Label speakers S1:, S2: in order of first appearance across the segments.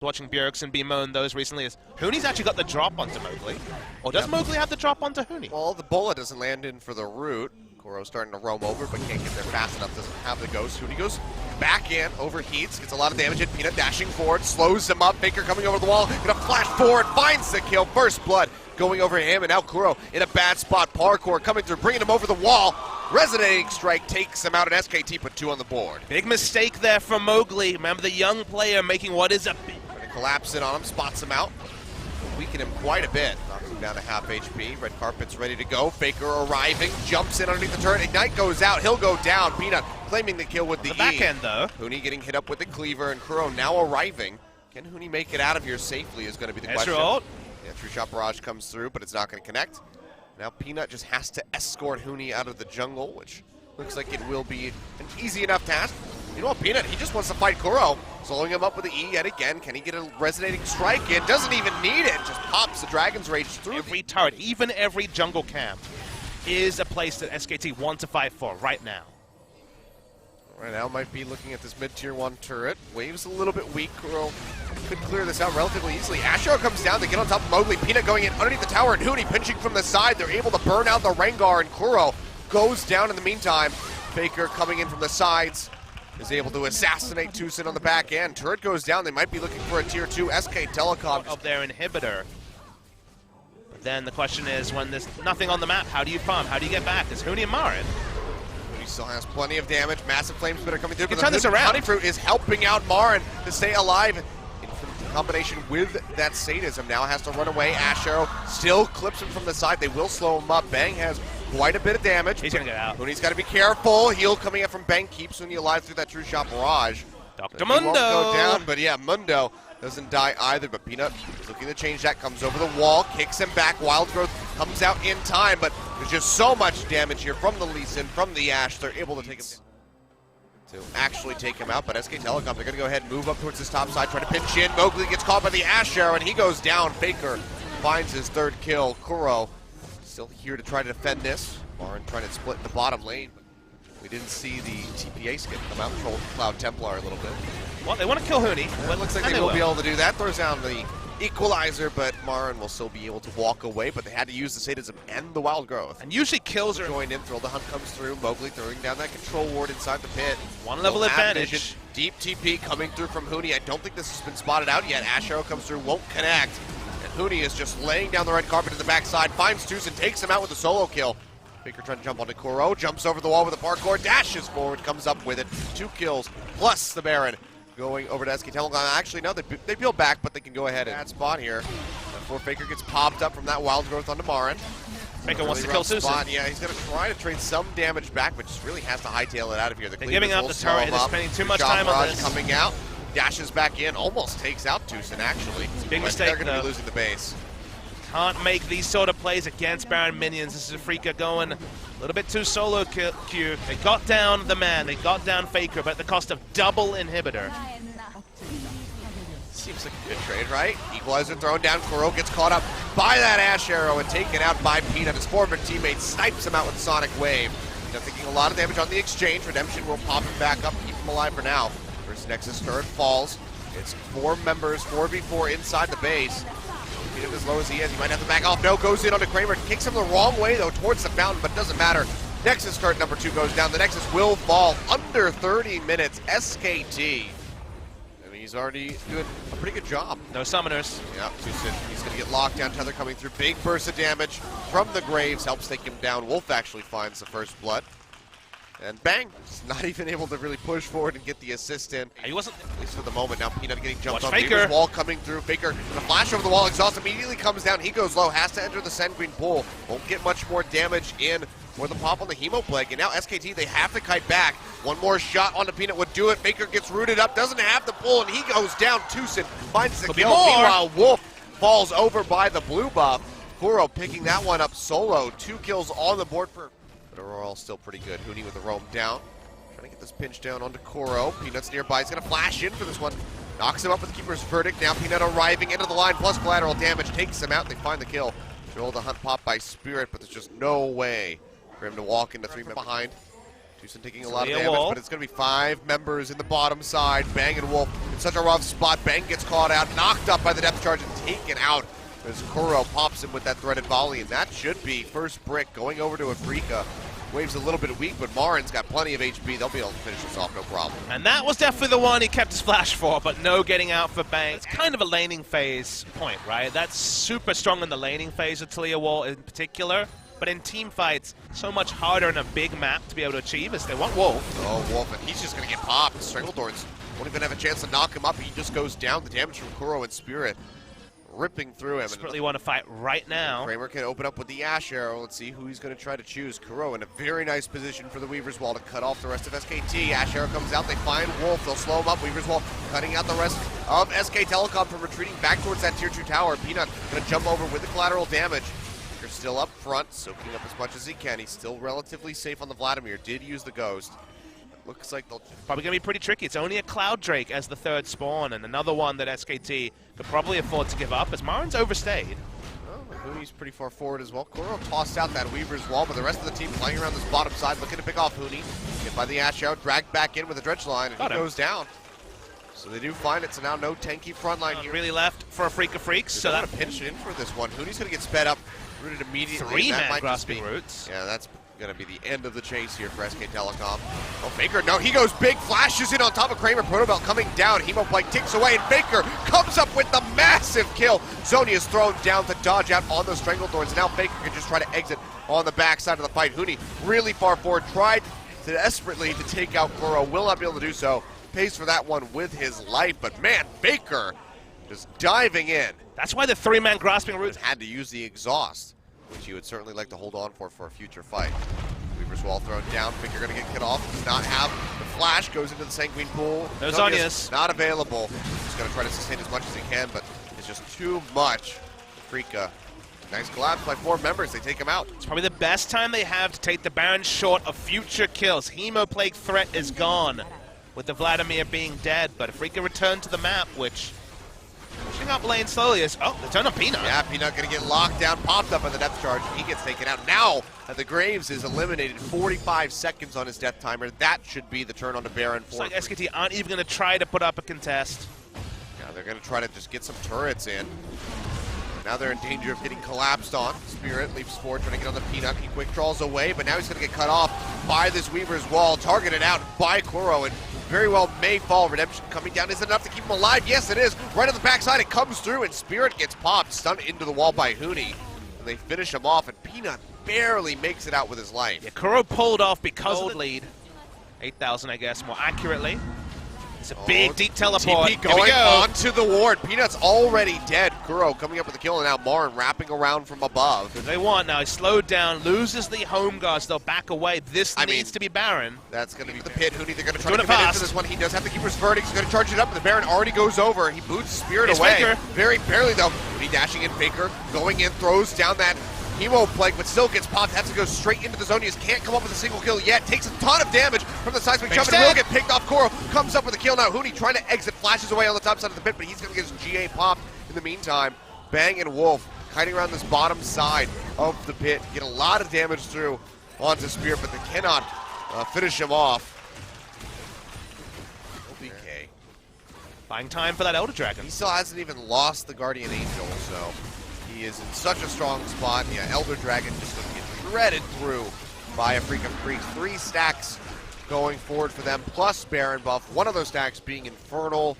S1: watching Bjergsen be moaned those recently is Huni's actually got the drop onto Mowgli. Or does Mowgli have the drop onto Huni?
S2: Well, the bullet doesn't land in for the root. Kuro's starting to roam over, but can't get there fast enough. Doesn't have the ghost. Huni goes back in, overheats, gets a lot of damage in. Peanut dashing forward, slows him up. Faker coming over the wall, gonna flash forward, finds the kill. First blood going over him, and now Kuro in a bad spot. Parkour coming through, bringing him over the wall. Resonating strike takes him out, and SKT put 2 on the board.
S1: Big mistake there from Mowgli. Remember the young player making what is a big...
S2: Collapse in on him, spots him out. Weaken him quite a bit. Knocks him down to half HP. Red carpet's ready to go. Faker arriving, jumps in underneath the turret. Ignite goes out. He'll go down. Peanut claiming the kill with the
S1: back end, though.
S2: Huni getting hit up with the cleaver, and Kuro now arriving. Can Huni make it out of here safely is going to be the question.
S1: Ult.
S2: Yeah, True Shot Barrage comes through, but it's not going to connect. Now Peanut just has to escort Huni out of the jungle, which looks like it will be an easy enough task. You know what, Peanut, he just wants to fight Kuro. Slowing him up with the E yet again. Can he get a resonating strike in? Doesn't even need it. Just pops the Dragon's Rage through.
S1: Every turret, even every jungle camp, is a place that SKT want to fight for right now.
S2: Right now might be looking at this mid-tier 1 turret. Wave's a little bit weak. Kuro could clear this out relatively easily. Ashero comes down to get on top of Mowgli. Peanut going in underneath the tower, and Huni pinching from the side. They're able to burn out the Rengar, and Kuro goes down in the meantime. Faker coming in from the sides is able to assassinate Tucson on the back end. Turret goes down. They might be looking for a tier 2 SK Telecom
S1: of their inhibitor. But then the question is, when there's nothing on the map, how do you farm? How do you get back? There's Huni and Marin.
S2: He still has plenty of damage. Massive flame spitter coming through.
S1: You can turn this around.
S2: Honeyfruit is helping out Marin to stay alive. In combination with that sadism, now has to run away. Ash Arrow still clips him from the side. They will slow him up. Bang has quite a bit of damage.
S1: He's gonna get out.
S2: Huni's got to be careful. Heal coming up from Bang keeps Huni alive through that True Shot Barrage.
S1: Dr.
S2: Mundo
S1: Mundo
S2: won't go down, but yeah, Mundo doesn't die either. But Peanut is looking to change that. Comes over the wall, kicks him back. Wild Growth comes out in time, but there's just so much damage here from the Lee Sin, from the Ashe. They're able to take him to actually take him out. But SK Telecom, they're going to go ahead and move up towards this top side, try to pinch in. Mowgli gets caught by the Ashe Arrow, and he goes down. Faker finds his 3rd kill. Kuro still here to try to defend this. Marin trying to split in the bottom lane. We didn't see the TPA skin come out, troll Cloud Templar a little bit.
S1: Well, they want to kill Huni.
S2: But it looks like they will be able to do that. Throws down the equalizer, but Marin will still be able to walk away, but they had to use the sadism and the Wild Growth.
S1: And usually kills are
S2: joined in. Thrill the Hunt comes through. Mowgli throwing down that control ward inside the pit.
S1: 1 level advantage.
S2: Vision. Deep TP coming through from Huni. I don't think this has been spotted out yet. Ash Arrow comes through, won't connect. And Huni is just laying down the red carpet to the backside, finds Tucson, takes him out with a solo kill. Faker trying to jump onto Kuro, jumps over the wall with a parkour, dashes forward, comes up with it. 2 kills, plus the Baron going over to SK Telecom. Actually, no, they peel back, but they can go ahead and bad spot here. Before Faker gets popped up from that Wild Growth onto Marin.
S1: Faker wants to kill Tucson.
S2: Yeah, he's going to try to trade some damage back, but just really has to hightail it out of here.
S1: They're giving up the turret. They're spending too much time on this.
S2: Coming out, dashes back in, almost takes out Tucson, actually.
S1: Big mistake,
S2: they're going to be losing the base.
S1: Can't make these sort of plays against Baron minions. This is Afrika going a little bit too solo queue. They got down the man, they got down Faker, but at the cost of double inhibitor.
S2: Seems like a good trade, right? Equalizer thrown down, Kuro gets caught up by that Ashe Arrow and taken out by Peanut. His former teammate snipes him out with Sonic Wave. Peanut taking a lot of damage on the exchange. Redemption will pop him back up, keep him alive for now. First Nexus turret falls. It's 4 members, 4v4 inside the base. Peanut as low as he is, he might have to back off. No, goes in onto Kramer, kicks him the wrong way though, towards the fountain, but it doesn't matter. Nexus turret number 2 goes down. The Nexus will fall under 30 minutes. SKT. He's already doing a pretty good job.
S1: No summoners.
S2: Yeah, Tucson, he's going to get locked down. Tether coming through. Big burst of damage from the Graves. Helps take him down. Wolf actually finds the first blood. And bang! He's not even able to really push forward and get the assist in.
S1: He wasn't.
S2: At least for the moment. Now Peanut getting jumped on.
S1: Faker.
S2: Wall coming through. Faker, a flash over the wall. Exhaust immediately comes down. He goes low. Has to enter the Sand Green pool. Won't get much more damage in. Or the pop on the Hemo Plague. And now SKT, they have to kite back. One more shot onto Peanut would do it. Faker gets rooted up, doesn't have the pull, and he goes down. Tucson finds the kill. Meanwhile, Wolf falls over by the blue buff. Kuro picking that one up solo. 2 kills on the board for... But overall, still pretty good. Huni with the roam down. Trying to get this pinch down onto Kuro. Peanut's nearby. He's going to flash in for this one. Knocks him up with the Keeper's Verdict. Now Peanut arriving into the line, plus collateral damage. Takes him out. They find the kill. Drill the Hunt pop by Spirit, but there's just no way for him to walk into 3 men behind. Houston taking a lot of damage, but it's going to be 5 members in the bottom side. Bang and Wolf in such a rough spot. Bang gets caught out, knocked up by the depth charge, and taken out as Kuro pops him with that threaded volley. And that should be first brick going over to Afrika. Wave's a little bit weak, but Marin's got plenty of HP. They'll be able to finish this off, no problem.
S1: And that was definitely the one he kept his flash for, but no getting out for Bang. It's kind of a laning phase point, right? That's super strong in the laning phase of Talia Wall in particular. But in team fights, so much harder in a big map to be able to achieve as they want Wolf.
S2: Oh, Wolf, and he's just going to get popped. Strangledorns won't even have a chance to knock him up. He just goes down. The damage from Kuro and Spirit ripping through him.
S1: Desperately want to fight right now.
S2: Kramer can open up with the Ash Arrow. Let's see who he's going to try to choose. Kuro in a very nice position for the Weaver's Wall to cut off the rest of SKT. Ash Arrow comes out. They find Wolf. They'll slow him up. Weaver's Wall cutting out the rest of SK Telecom from retreating back towards that tier 2 tower. Peanut going to jump over with the collateral damage. They're still up front, soaking up as much as he can. He's still relatively safe on the Vladimir. Did use the Ghost. Looks like they'll...
S1: Probably going to be pretty tricky. It's only a Cloud Drake as the third spawn, and another one that SKT could probably afford to give up, as Marin's overstayed.
S2: Oh, Hooney's pretty far forward as well. Kuro tossed out that Weaver's Wall, but the rest of the team playing around this bottom side, looking to pick off Hooney. Hit by the Ash Out, dragged back in with a Dredge Line, and he goes down. So they do find it, so now no tanky front line here.
S1: Really left for Afrika Freaks. So
S2: that's a pinch in for this one. Hooney's going to get sped up, rooted immediately.
S1: 3-man grasping roots.
S2: Yeah, that's going to be the end of the chase here for SK Telecom. Oh, Faker, no, he goes big, flashes in on top of Kramer. Protobelt coming down. Hemoplate ticks away, and Faker comes up with the massive kill. Zoni is thrown down to dodge out on those Strangledorns. Now Faker can just try to exit on the backside of the fight. Hooney really far forward, tried desperately to take out Kuro, will not be able to do so. Pays for that one with his life, but man, Faker just diving in.
S1: That's why the 3-man grasping roots
S2: had to use the exhaust, which he would certainly like to hold on for a future fight. Weaver's Wall thrown down. Faker going to get cut off. Does not have the flash. Goes into the Sanguine Pool.
S1: No Zonius.
S2: Not available. He's going to try to sustain as much as he can, but it's just too much. Afrika. Nice collapse by 4 members. They take him out.
S1: It's probably the best time they have to take the Baron short of future kills. Hemoplague threat is gone, with the Vladimir being dead, but Afrika returned to the map, which pushing up lane slowly is, oh, they turn on Peanut.
S2: Yeah, Peanut gonna get locked down, popped up on the depth charge, and he gets taken out. Now that the Graves is eliminated, 45 seconds on his death timer, that should be the turn on the Baron.
S1: It's like SKT aren't even gonna try to put up a contest.
S2: Yeah, they're gonna try to just get some turrets in. Now they're in danger of getting collapsed on. Spirit leaps forward, trying to get on the Peanut. He quick draws away, but now he's going to get cut off by this Weaver's Wall. Targeted out by Kuro, and very well may fall. Redemption coming down isn't enough to keep him alive. Yes, it is. Right on the backside, it comes through, and Spirit gets popped, stunned into the wall by Hooney. And they finish him off, and Peanut barely makes it out with his life.
S1: Yeah, Kuro pulled off because of the lead. 8,000, I guess, more accurately. It's a big, deep teleport.
S2: TP going onto the ward. Peanut's already dead. Kuro coming up with the kill, and now Marin wrapping around from above.
S1: What they want now, he's slowed down, loses the home guards, they'll back away. This needs to be Baron.
S2: That's going to be the pit. Hooney, they're going to try to commit into this one. He does have the Keeper's Verdict. He's going to charge it up, but the Baron already goes over. He boots Spirit away.
S1: Faker.
S2: Very barely, though. Hooney dashing in. Faker going in, throws down that Hemoplague, but still gets popped. Has to go straight into the Zonius. Can't come up with a single kill yet. Takes a ton of damage from the seismic jump, and will get picked off. Kuro comes up with a kill now. Hooney trying to exit, flashes away on the top side of the pit, but he's going to get his GA popped in the meantime. Bang and Wolf kiting around this bottom side of the pit. Get a lot of damage through onto Spirit, but they cannot finish him off. LBK.
S1: Buying time for that Elder Dragon.
S2: He still hasn't even lost the Guardian Angel, so he is in such a strong spot. Yeah, Elder Dragon just going to get shredded through by Afrika Freaks. 3 stacks going forward for them, plus Baron buff. One of those stacks being Infernal.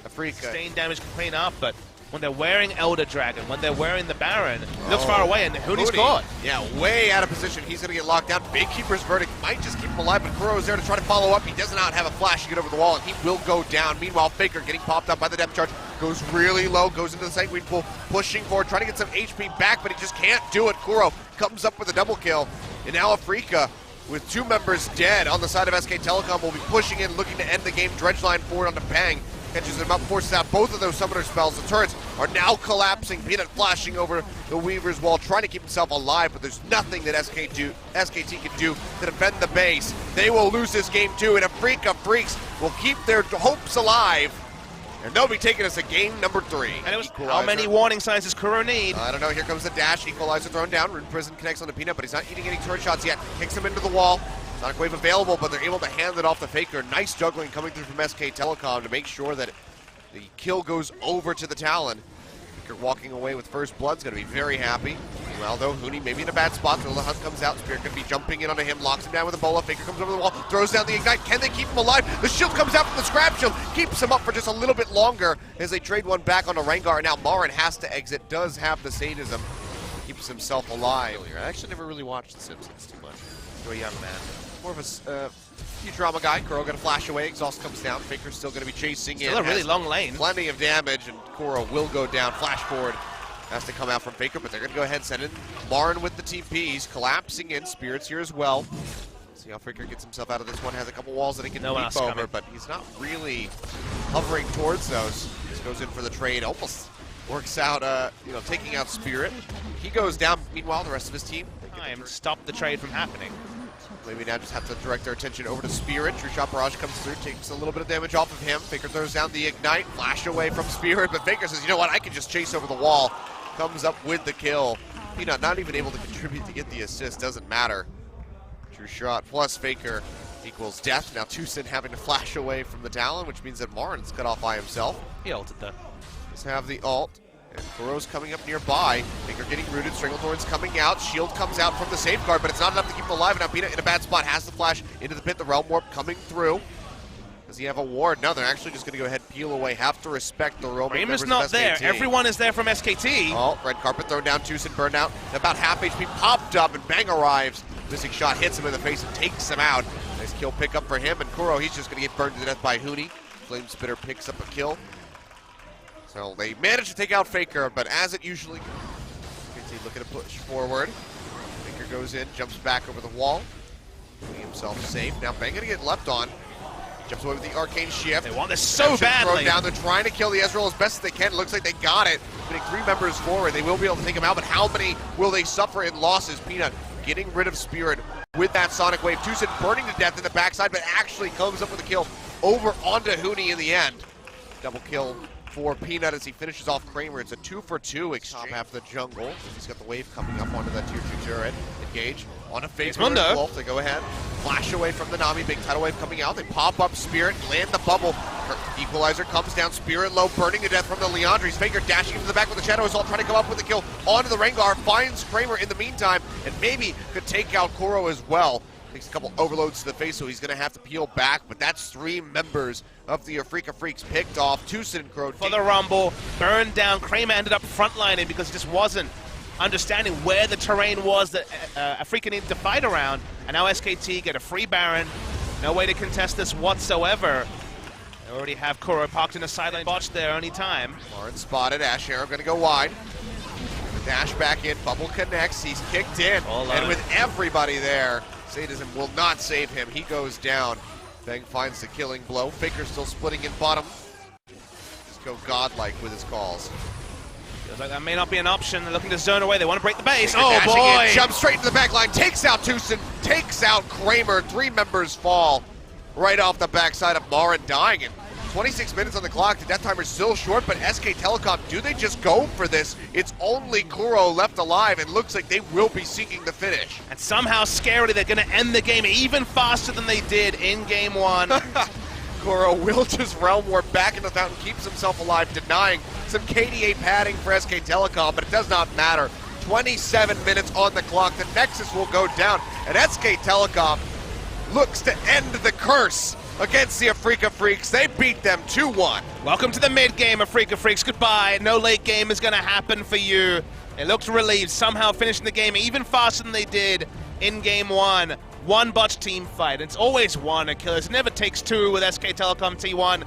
S2: Afrika.
S1: Sustained damage can clean up, but when they're wearing Elder Dragon, when they're wearing the Baron, he looks far away, and Hooney's caught.
S2: Yeah, way out of position. He's going to get locked down. Big Keeper's Verdict might just keep him alive, but Kuro's there to try to follow up. He does not have a flash to get over the wall, and he will go down. Meanwhile, Faker getting popped up by the depth charge. Goes really low, goes into the Sanguine Pool, pushing forward, trying to get some HP back, but he just can't do it. Kuro comes up with a double kill, and now Afrika, with 2 members dead on the side of SK Telecom, will be pushing in, looking to end the game. Dredge line forward onto Bang. Catches him up, forces out both of those summoner spells. The turrets are now collapsing. Peanut flashing over the Weaver's Wall, trying to keep himself alive, but there's nothing that SKT can do to defend the base. They will lose this game too, and Afrika Freaks will keep their hopes alive. And they'll be taking us to game number 3.
S1: And it was how many warning signs does Kuro need?
S2: I don't know. Here comes the dash. Equalizer thrown down. Rune Prison connects on the Peanut, but he's not eating any turret shots yet. Kicks him into the wall. Sonic Wave available, but they're able to hand it off to Faker. Nice juggling coming through from SK Telecom to make sure that the kill goes over to the Talon. Faker walking away with first blood's going to be very happy. Well, though, Huni maybe in a bad spot. The hunt comes out. Spirit going to be jumping in onto him, locks him down with a bola. Faker comes over the wall, throws down the Ignite. Can they keep him alive? The shield comes out from the Scrap Shield, keeps him up for just a little bit longer as they trade one back onto Rengar. And now Marin has to exit, does have the sadism, keeps himself alive. I actually never really watched The Simpsons too much. To a young man. More of a Futurama guy. Kuro going to flash away. Exhaust comes down. Faker's still going to be chasing in.
S1: Still a really long lane.
S2: Plenty of damage, and Kuro will go down. Flash forward has to come out from Faker, but they're going to go ahead and send in Marin with the TP. He's collapsing in. Spirit's here as well. See how Faker gets himself out of this one. Has a couple walls that he can leap over, but he's not really hovering towards those. Just goes in for the trade. Almost works out, taking out Spirit. He goes down. Meanwhile, the rest of his team
S1: stop the trade from happening.
S2: Maybe now just have to direct their attention over to Spirit. True Shot Barrage comes through, takes a little bit of damage off of him. Faker throws down the Ignite, flash away from Spirit, but Faker says, you know what, I can just chase over the wall. Comes up with the kill. Peanut not even able to contribute to get the assist, doesn't matter. True Shot plus Faker equals death. Now Tucson having to flash away from the Talon, which means that Marin's cut off by himself.
S1: He ulted though.
S2: Just have the ult. And Kuro's coming up nearby. Faker getting rooted. Stranglethorn's coming out. Shield comes out from the safeguard, but it's not enough to keep him alive. And now Peanut in a bad spot has the flash into the pit. The Realm Warp coming through. Does he have a ward? No, they're actually just going to go ahead and peel away. Have to respect the roaming members of SKT.
S1: not there. Everyone is there from SKT.
S2: Oh, red carpet thrown down. Tucson burned out. About half HP popped up, and Bang arrives. Missing shot hits him in the face and takes him out. Nice kill pickup for him. And Kuro, he's just going to get burned to death by Huni. Flame Spitter picks up a kill. So they managed to take out Faker, but as it usually goes, SKT looking to push forward. Faker goes in, jumps back over the wall. Getting himself safe. Now Bang gonna get leapt on. Jumps away with the Arcane Shift.
S1: They want this so badly.
S2: Down. They're trying to kill the Ezreal as best as they can. Looks like they got it. Putting 3 members forward. They will be able to take him out, but how many will they suffer in losses? Peanut getting rid of Spirit with that Sonic Wave. Tucson burning to death in the backside, but actually comes up with a kill over onto Huni in the end. Double kill for Peanut as he finishes off Kramer. It's a 2-for-2 exchange. Top half of the jungle. He's got the wave coming up onto that tier 2 turret. Engage on a Faker Wolf. They go ahead. Flash away from the Nami. Big tidal wave coming out. They pop up Spirit, land the bubble. Equalizer comes down. Spirit low, burning to death from the Leandres. Faker dashing into the back with the Shadow Assault, trying to come up with the kill onto the Rengar. Finds Kramer in the meantime, and maybe could take out Kuro as well. Takes a couple overloads to the face, so he's going to have to peel back, but that's 3 members of the Afrika Freaks picked off. Tucson and Crow.
S1: For the Rumble, burned down. Kramer ended up frontlining because he just wasn't understanding where the terrain was that Afrika needed to fight around, and now SKT get a free Baron. No way to contest this whatsoever. They already have Kuro parked in a sideline botch there any time.
S2: Marin spotted. Ash Arrow going to go wide. Dash back in. Bubble connects. He's kicked in. And with everybody there, Sadism will not save him. He goes down. Bang finds the killing blow. Faker still splitting in bottom. Just go godlike with his calls.
S1: Feels like that may not be an option. They're looking to zone away. They want to break the base.
S2: Faker
S1: oh boy!
S2: In, jumps straight into the back line. Takes out Tucson. Takes out Kramer. 3 members fall right off the backside of Marin dying. And 26 minutes on the clock. The death timer's still short, but SK Telecom, do they just go for this? It's only Kuro left alive, and looks like they will be seeking the finish.
S1: And somehow, scarily, they're going to end the game even faster than they did in Game 1.
S2: Kuro will just Realm Warp back into the fountain, keeps himself alive, denying some KDA padding for SK Telecom, but it does not matter. 27 minutes on the clock. The Nexus will go down, and SK Telecom looks to end the curse against the Afrika Freaks. They beat them 2-1.
S1: Welcome to the mid-game, Afrika Freaks. Goodbye. No late game is going to happen for you. They looked relieved, somehow finishing the game even faster than they did in Game 1. One botch team fight. It's always one Achilles. It never takes 2 with SK Telecom T1.